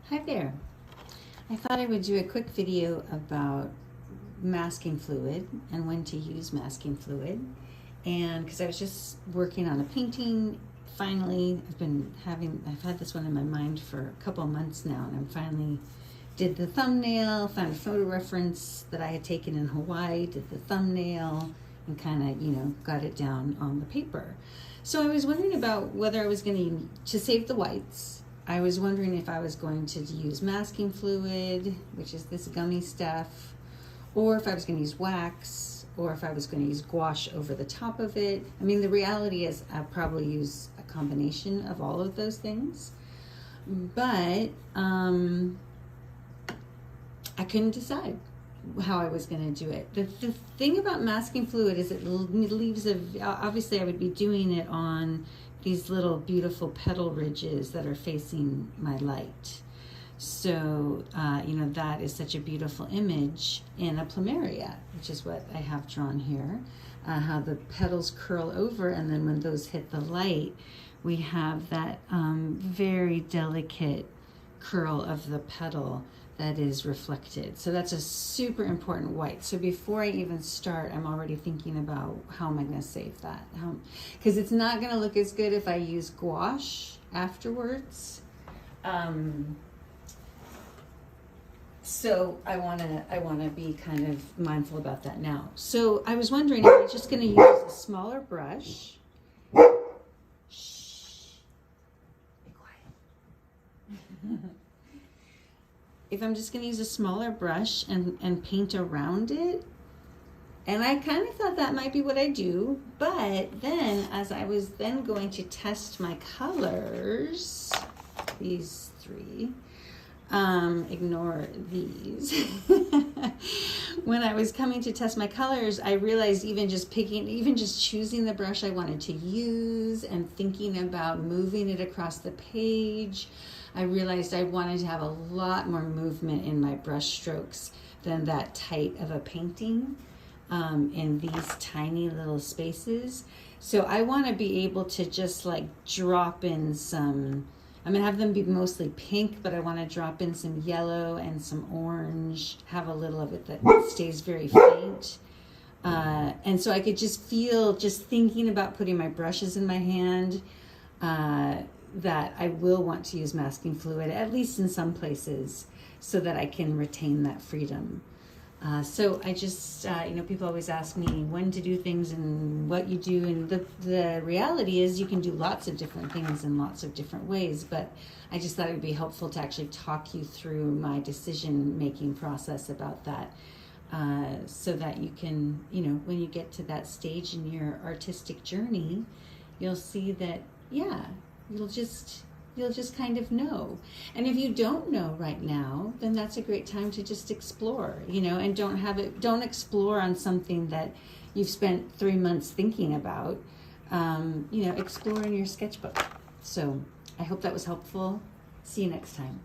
Hi there. I thought I would do a quick video about masking fluid and when to use masking fluid. And because I was just working on a painting, finally I've had this one in my mind for a couple of months now, and I finally did the thumbnail, found a photo reference that I had taken in Hawaii, did the thumbnail, and kind of, got it down on the paper. So I was wondering about whether I was going to save the whites. I was wondering if I was going to use masking fluid, which is this gummy stuff, or if I was going to use wax, or if I was going to use gouache over the top of it. I mean, the reality is I'll probably use a combination of all of those things, but I couldn't decide how I was going to do it. The thing about masking fluid is it leaves obviously I would be doing it on these little beautiful petal ridges that are facing my light. So, that is such a beautiful image in a plumeria, which is what I have drawn here. How the petals curl over, and then when those hit the light, we have that very delicate curl of the petal that is reflected. So that's a super important white. So before I even start, I'm already thinking about how am I going to save that? Because it's not going to look as good if I use gouache afterwards. So I want to be kind of mindful about that now. So I was wondering if I'm just going to use a smaller brush. Shh. Be quiet. If I'm just going to use a smaller brush and paint around it. And I kind of thought that might be what I do, but then as I was then going to test my colors, these three, ignore these. When I was coming to test my colors, I realized even just choosing the brush I wanted to use and thinking about moving it across the page, I realized I wanted to have a lot more movement in my brush strokes than that tight of a painting in these tiny little spaces. So I want to be able to just like drop in some, I'm going to have them be mostly pink, but I want to drop in some yellow and some orange, have a little of it that stays very faint. And so I could just feel, just thinking about putting my brushes in my hand, that I will want to use masking fluid, at least in some places, so that I can retain that freedom. So I just, people always ask me when to do things and what you do, and the reality is you can do lots of different things in lots of different ways, but I just thought it would be helpful to actually talk you through my decision-making process about that, so that you can, when you get to that stage in your artistic journey, you'll see that, you'll just kind of know. And if you don't know right now, then that's a great time to just explore, and don't explore on something that you've spent 3 months thinking about. Explore in your sketchbook. So I hope that was helpful. See you next time.